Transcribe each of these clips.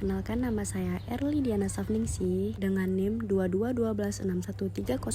Perkenalkan, nama saya Erly Diana Safningsih dengan NIM 2212611304.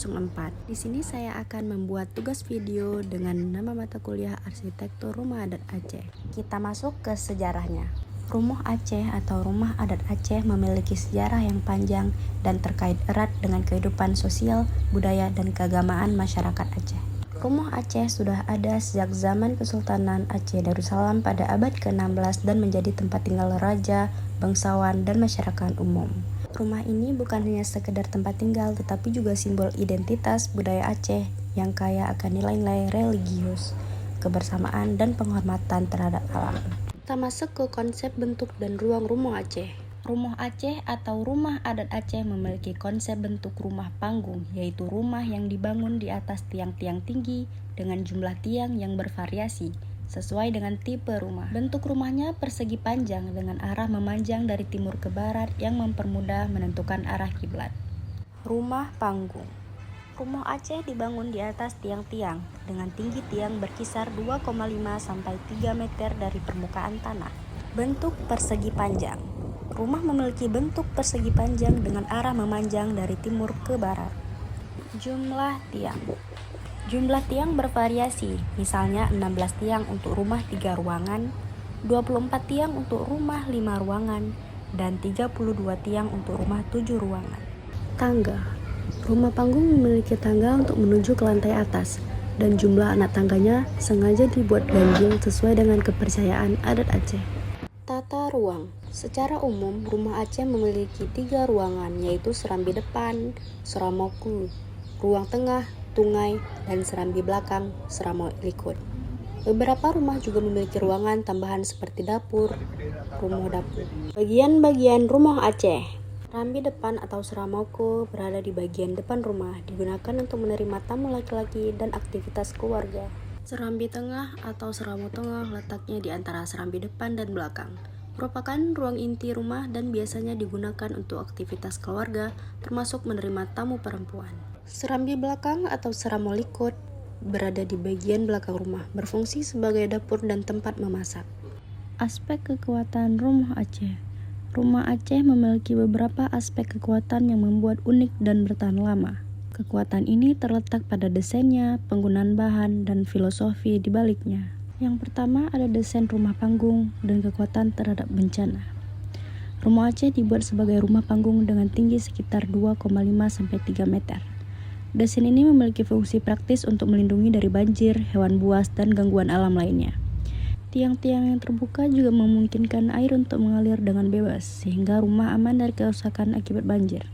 Di sini saya akan membuat tugas video dengan nama mata kuliah Arsitektur Rumah Adat Aceh. Kita masuk ke sejarahnya. Rumah Aceh atau Rumah Adat Aceh memiliki sejarah yang panjang dan terkait erat dengan kehidupan sosial, budaya, dan keagamaan masyarakat Aceh. Rumah Aceh sudah ada sejak zaman Kesultanan Aceh Darussalam pada abad ke-16 dan menjadi tempat tinggal raja, bangsawan, dan masyarakat umum. Rumah ini bukan hanya sekedar tempat tinggal, tetapi juga simbol identitas budaya Aceh yang kaya akan nilai-nilai religius, kebersamaan, dan penghormatan terhadap alam. Kita masuk ke konsep bentuk dan ruang rumah Aceh. Rumah Aceh atau Rumah Adat Aceh memiliki konsep bentuk rumah panggung, yaitu rumah yang dibangun di atas tiang-tiang tinggi dengan jumlah tiang yang bervariasi sesuai dengan tipe rumah. Bentuk rumahnya persegi panjang dengan arah memanjang dari timur ke barat yang mempermudah menentukan arah kiblat. Rumah panggung. Rumah Aceh dibangun di atas tiang-tiang dengan tinggi tiang berkisar 2,5 sampai 3 meter dari permukaan tanah. Bentuk persegi panjang. Rumah memiliki bentuk persegi panjang dengan arah memanjang dari timur ke barat. Jumlah tiang. Jumlah tiang bervariasi, misalnya 16 tiang untuk rumah 3 ruangan, 24 tiang untuk rumah 5 ruangan, dan 32 tiang untuk rumah 7 ruangan. Tangga. Rumah panggung memiliki tangga untuk menuju ke lantai atas, dan jumlah anak tangganya sengaja dibuat ganjil sesuai dengan kepercayaan adat Aceh. Tata ruang. Secara umum, rumah Aceh memiliki 3 ruangan, yaitu serambi depan, seramoku, ruang tengah, tungai, dan serambi belakang, seramo likut. Beberapa rumah juga memiliki ruangan tambahan seperti dapur, rumah dapur. Bagian-bagian rumah Aceh. Serambi depan atau seramoku berada di bagian depan rumah, digunakan untuk menerima tamu laki-laki dan aktivitas keluarga. Serambi tengah atau seramo tengah letaknya di antara serambi depan dan belakang. Merupakan ruang inti rumah dan biasanya digunakan untuk aktivitas keluarga, termasuk menerima tamu perempuan. Serambi belakang atau seramo likut berada di bagian belakang rumah, berfungsi sebagai dapur dan tempat memasak. Aspek kekuatan rumah Aceh. Rumah Aceh memiliki beberapa aspek kekuatan yang membuat unik dan bertahan lama. Kekuatan ini terletak pada desainnya, penggunaan bahan, dan filosofi di baliknya. Yang pertama ada desain rumah panggung dan kekuatan terhadap bencana. Rumah Aceh dibuat sebagai rumah panggung dengan tinggi sekitar 2,5 sampai 3 meter. Desain ini memiliki fungsi praktis untuk melindungi dari banjir, hewan buas, dan gangguan alam lainnya. Tiang-tiang yang terbuka juga memungkinkan air untuk mengalir dengan bebas, sehingga rumah aman dari kerusakan akibat banjir.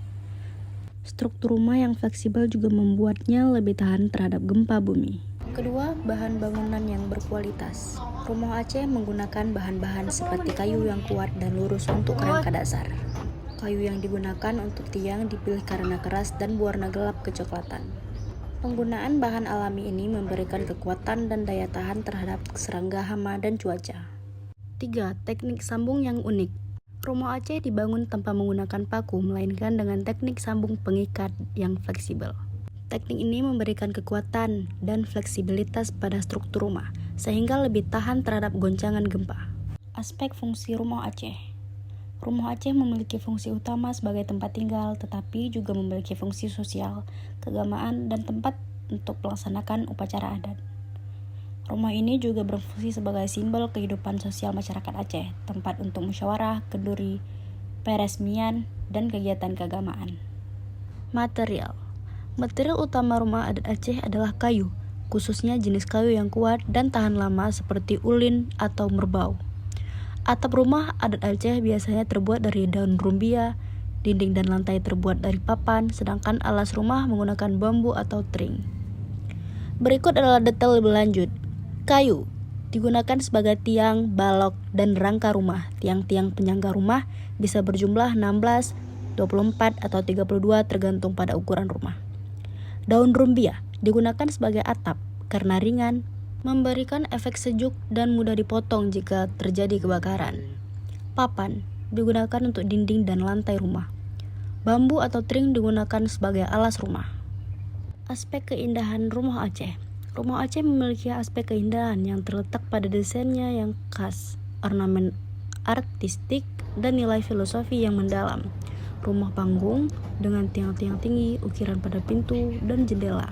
Struktur rumah yang fleksibel juga membuatnya lebih tahan terhadap gempa bumi. Kedua, bahan bangunan yang berkualitas. Rumah Aceh menggunakan bahan-bahan seperti kayu yang kuat dan lurus untuk kerangka dasar. Kayu yang digunakan untuk tiang dipilih karena keras dan berwarna gelap kecoklatan. Penggunaan bahan alami ini memberikan kekuatan dan daya tahan terhadap serangga, hama, dan cuaca. 3. Teknik sambung yang unik. Rumah Aceh dibangun tanpa menggunakan paku, melainkan dengan teknik sambung pengikat yang fleksibel. Teknik ini memberikan kekuatan dan fleksibilitas pada struktur rumah, sehingga lebih tahan terhadap goncangan gempa. Aspek fungsi rumah Aceh. Rumah Aceh memiliki fungsi utama sebagai tempat tinggal, tetapi juga memiliki fungsi sosial, keagamaan, dan tempat untuk melaksanakan upacara adat. Rumah ini juga berfungsi sebagai simbol kehidupan sosial masyarakat Aceh, tempat untuk musyawarah, kenduri, peresmian, dan kegiatan keagamaan. Material. Material utama rumah adat Aceh adalah kayu, khususnya jenis kayu yang kuat dan tahan lama seperti ulin atau merbau. Atap rumah adat Aceh biasanya terbuat dari daun rumbia, dinding dan lantai terbuat dari papan, sedangkan alas rumah menggunakan bambu atau tring. Berikut adalah detail lebih lanjut. Kayu digunakan sebagai tiang, balok, dan rangka rumah. Tiang-tiang penyangga rumah bisa berjumlah 16, 24, atau 32 tergantung pada ukuran rumah. Daun rumbia digunakan sebagai atap karena ringan, memberikan efek sejuk dan mudah dipotong jika terjadi kebakaran. Papan digunakan untuk dinding dan lantai rumah. Bambu atau tring digunakan sebagai alas rumah. Aspek keindahan rumah Aceh. Rumah Aceh memiliki aspek keindahan yang terletak pada desainnya yang khas, ornamen artistik, dan nilai filosofi yang mendalam. Rumah panggung dengan tiang-tiang tinggi, ukiran pada pintu dan jendela,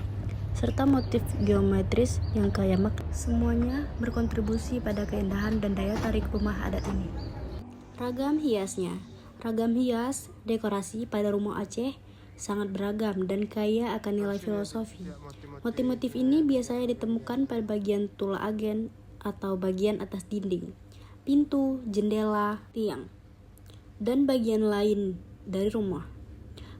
serta motif geometris yang kaya makna. Semuanya berkontribusi pada keindahan dan daya tarik rumah adat ini. Ragam hiasnya. Ragam hias dekorasi pada rumah Aceh sangat beragam dan kaya akan nilai filosofi. Motif-motif ini biasanya ditemukan pada bagian tula agen atau bagian atas dinding, pintu, jendela, tiang, dan bagian lain dari rumah.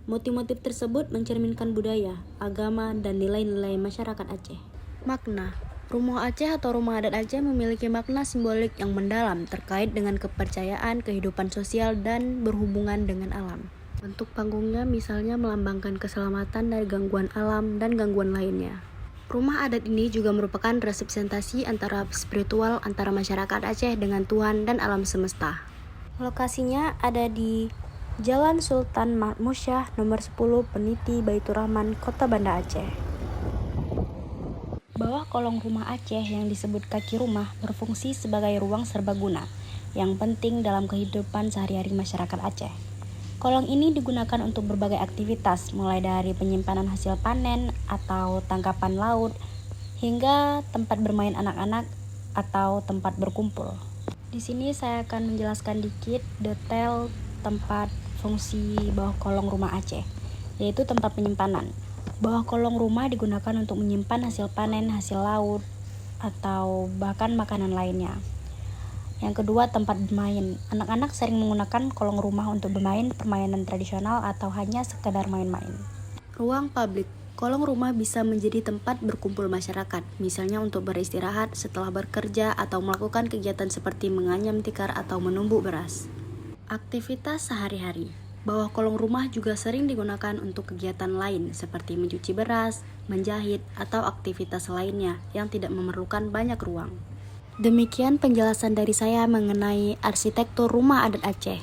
Motif-motif tersebut mencerminkan budaya, agama, dan nilai-nilai masyarakat Aceh. Makna. Rumah Aceh atau rumah adat Aceh memiliki makna simbolik yang mendalam terkait dengan kepercayaan, kehidupan sosial, dan berhubungan dengan alam. Bentuk panggungnya misalnya melambangkan keselamatan dari gangguan alam dan gangguan lainnya. Rumah adat ini juga merupakan representasi antara spiritual antara masyarakat Aceh dengan Tuhan dan alam semesta. Lokasinya ada di Jalan Sultan Mahmud Shah nomor 10 Peniti Baitur Rahman, Kota Banda Aceh. Bawah kolong rumah Aceh yang disebut kaki rumah berfungsi sebagai ruang serbaguna yang penting dalam kehidupan sehari-hari masyarakat Aceh. Kolong ini digunakan untuk berbagai aktivitas, mulai dari penyimpanan hasil panen atau tangkapan laut, hingga tempat bermain anak-anak atau tempat berkumpul. Di sini saya akan menjelaskan dikit detail tempat fungsi bawah kolong rumah Aceh, yaitu tempat penyimpanan. Bawah kolong rumah digunakan untuk menyimpan hasil panen, hasil laut, atau bahkan makanan lainnya. Yang kedua, tempat bermain. Anak-anak sering menggunakan kolong rumah untuk bermain permainan tradisional atau hanya sekedar main-main. Ruang publik. Kolong rumah bisa menjadi tempat berkumpul masyarakat, misalnya untuk beristirahat setelah bekerja atau melakukan kegiatan seperti menganyam tikar atau menumbuk beras. Aktivitas sehari-hari. Bawah kolong rumah juga sering digunakan untuk kegiatan lain seperti mencuci beras, menjahit, atau aktivitas lainnya yang tidak memerlukan banyak ruang. Demikian penjelasan dari saya mengenai arsitektur rumah adat Aceh.